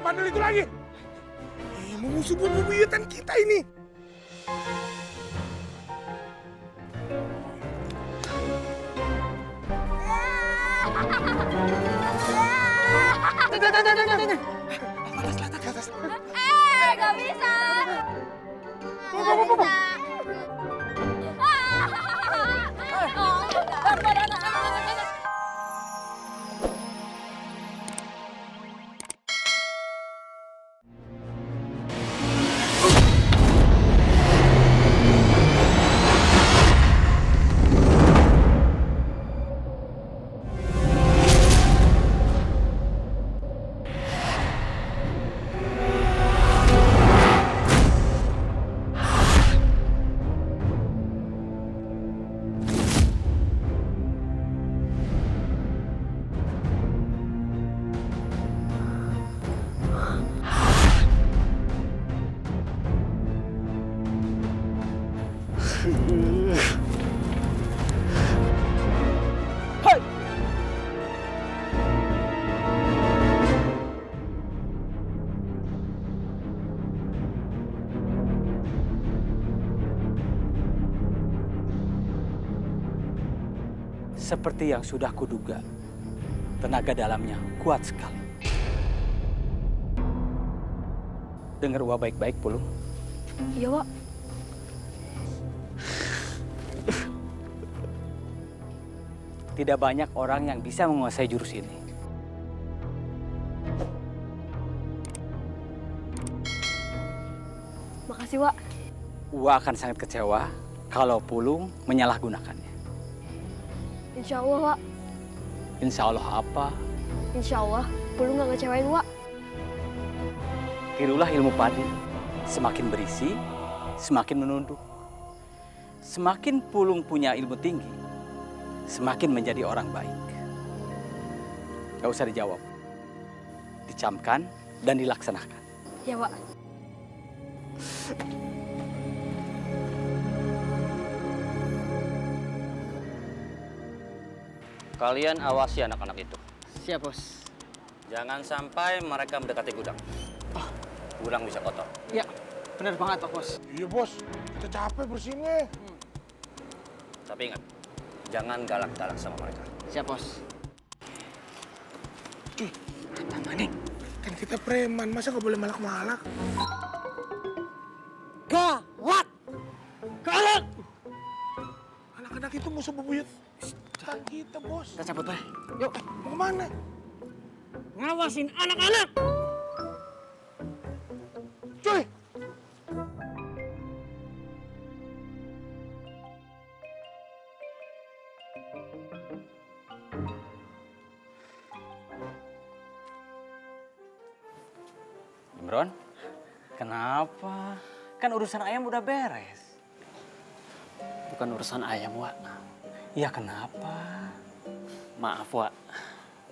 bandel itu lagi. Musuh bubuyutan kita ini. Gak bisa. Seperti yang sudah kuduga, tenaga dalamnya kuat sekali. Dengar Wak baik-baik, Pulung. Iya, Wak. Tidak banyak orang yang bisa menguasai jurus ini. Makasih, Wak. Wak akan sangat kecewa kalau Pulung menyalahgunakannya. Insya Allah, Wak. Insya Allah apa? Insya Allah, Pulung gak ngecewain, Wak. Tirulah ilmu padi. Semakin berisi, semakin menunduk. Semakin Pulung punya ilmu tinggi, semakin menjadi orang baik. Gak usah dijawab. Dicamkan dan dilaksanakan. Ya, Wak. Kalian awasi anak-anak itu. Siap, Bos. Jangan sampai mereka mendekati gudang. Gudang bisa kotor. Ya, benar banget, Pak Bos. Iya bos, kita capek bersihinnya. Tapi ingat, jangan galak-galak sama mereka. Siap, Bos. Apa Maning? Kan kita preman, masa nggak boleh malak-malak? Gawat! Galak! Anak-anak itu musuh bebuyut. Kan kita bos. Kita cabut, Pak. Yuk, mau kemana? Ngawasin anak-anak! Cuy! Imron, kenapa? Kan urusan ayam udah beres. Bukan urusan ayam, Wak. Ya kenapa? Maaf, Wak.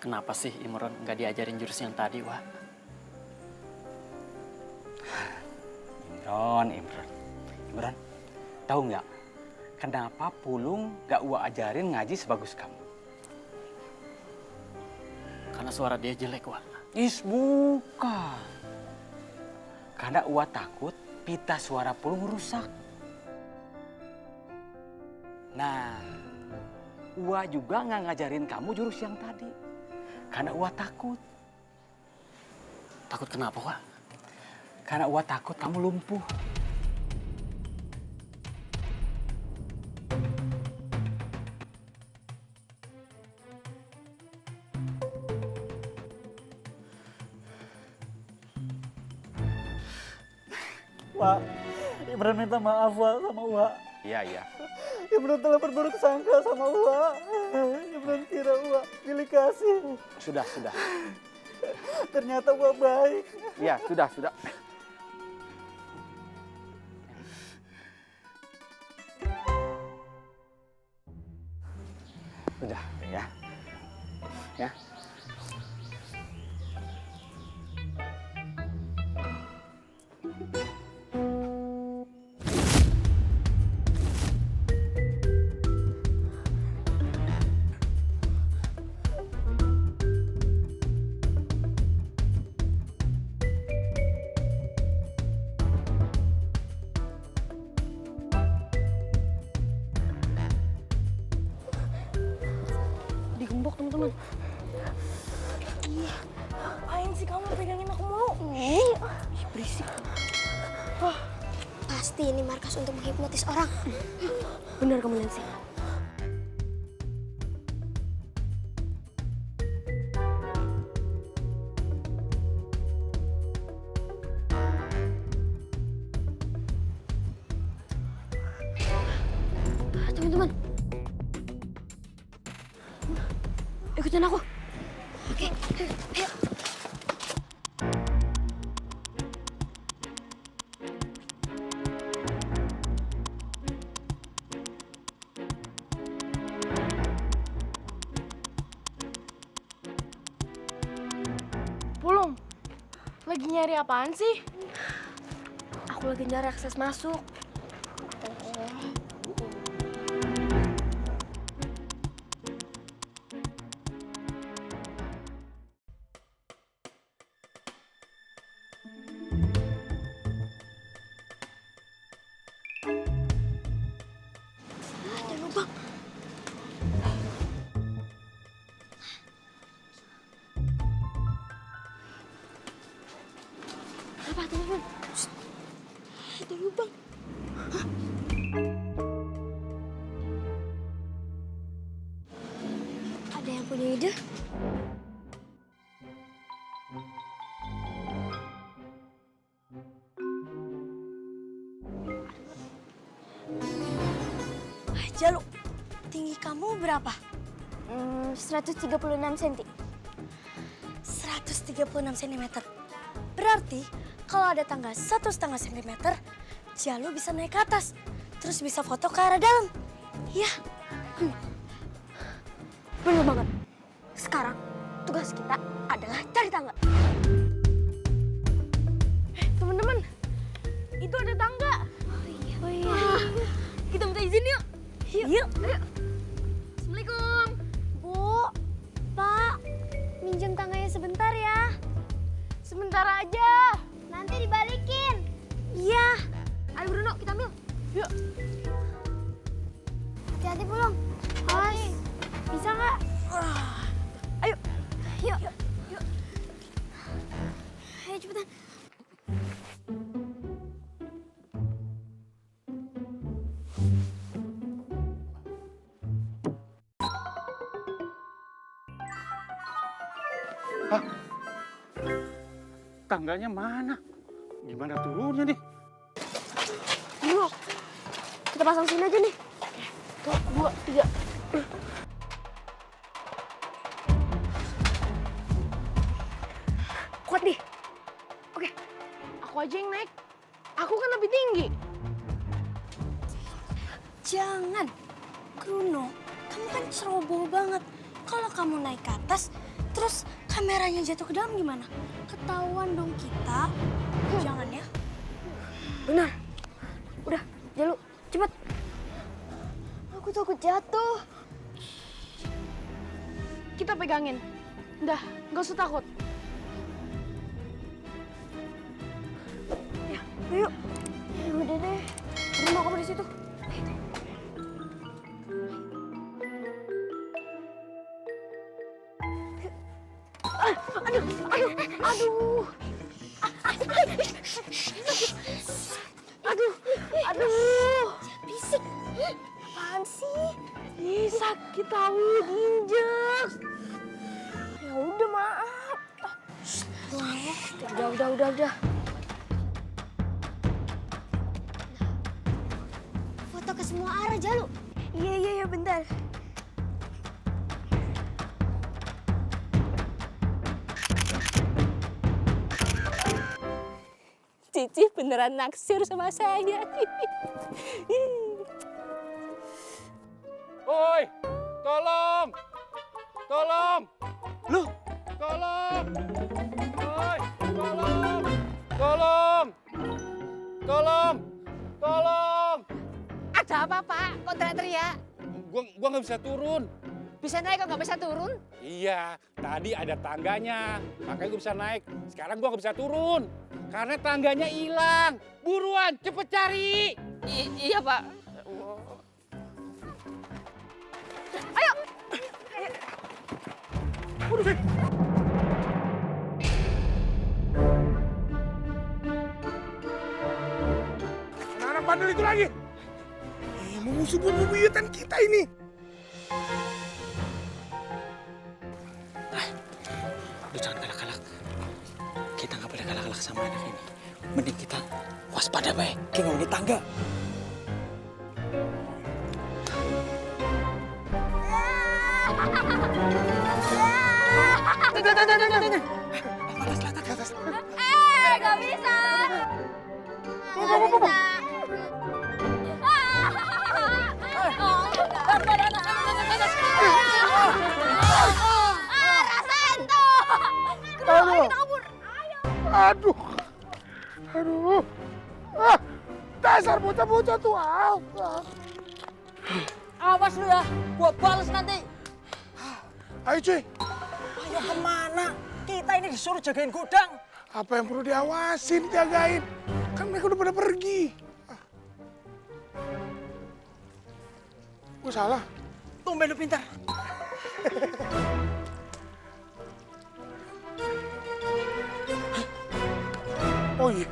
Kenapa sih Imron nggak diajarin jurus yang tadi, Wak? Imron, tahu nggak? Kenapa Pulung nggak Wak ajarin ngaji sebagus kamu? Karena suara dia jelek, Wak. Bukan. Karena Wak takut pita suara Pulung rusak. Nah, Wak juga nggak ngajarin kamu jurus yang tadi. Karena Wak takut. Takut kenapa, Wak? Karena Wak takut kamu lumpuh. Wak, Imron minta maaf, Wak, sama Wak. Iya. Imron telah berburuk sangka sama Wak. Imron kira Wak pilih kasih. Sudah. Ternyata Wak baik. Iya, sudah. Udah, ya. Ya. digembok teman-teman. Ngapain sih kamu pegangin aku mulu? Berisik. Pasti ini markas untuk menghipnotis orang. Benar kamu Nancy. Teman-teman, ikutin aku. Oke, ayo. Pulung, lagi nyari apaan sih? Aku lagi nyari akses masuk. Ada lubang. Apa teman-teman? Ada lubang. Ada yang punya ide? Jalu, tinggi kamu berapa? 136 cm. 136 cm. Berarti kalau ada tangga 1,5 cm, Jalu bisa naik ke atas. Terus bisa foto ke arah dalam. Iya. Benar banget. Sekarang tugas kita adalah cari tangga. Teman-teman, itu ada tangga. Oh iya. Kita minta izin yuk. Yuk. Ayo. Assalamualaikum. Bu, Pak, minjem tangganya sebentar ya. Sebentar aja. Nanti dibalikin. Iya. Ayo Bruno, kita ambil. Yuk. Hati-hati Pulung. Awas. Bisa nggak? Ayo. Yuk. Yuk. Ayo cepetan. Tangganya mana? Gimana turunnya nih? Yuk. Kita pasang sini aja nih. 1, 2, 3. Kuat nih. Oke. Aku aja yang naik. Aku kan lebih tinggi. Jangan. Bruno, kamu kan ceroboh banget. Kalau kamu naik ke atas, terus kameranya jatuh ke dalam gimana? Ketahuan dong kita. Jangan ya. Benar. Udah, Jalu, cepet. Aku takut jatuh. Kita pegangin. Udah, nggak usah takut. Yuk. Ya udah deh. Bruno kamu di situ. Aduh. Bisik. Apaan sih? Ih, sakit tahu diinjek. Ya udah maaf. Udah. Foto ke semua arah, Jalu. Iya, bentar. Cici beneran naksir sama saya. Oi, tolong! Tolong! Loh, Tolong! Oi, tolong! Tolong! Tolong! Tolong! Ada apa, Pak? Kok teriak-teriak? Gua nggak bisa turun. Bisa naik kok nggak bisa turun? Iya, tadi ada tangganya, makanya gue bisa naik. Sekarang gue nggak bisa turun, karena tangganya hilang. Buruan, cepet cari. Iya, Pak. Ayo. Anak-anak bandel itu lagi. Mengusung bubuyutan kita ini. Lu jangan galak-galak. Kita nggak boleh galak-galak sama anak ini. Mending kita waspada baik. Kayak ngomongin tangga. Gak bisa. Gak bisa. Rasain tuh. Aduh. Aduh. Aduh. Dasar bocah-bocah tuh. Awas lu ya, gua bales nanti. Ayo cuy. Ayo kemana? Kita ini disuruh jagain gudang. Apa yang perlu diawasin, jagain? Kan mereka udah pada pergi. Gue salah. Tumben lu pintar. Oh iya.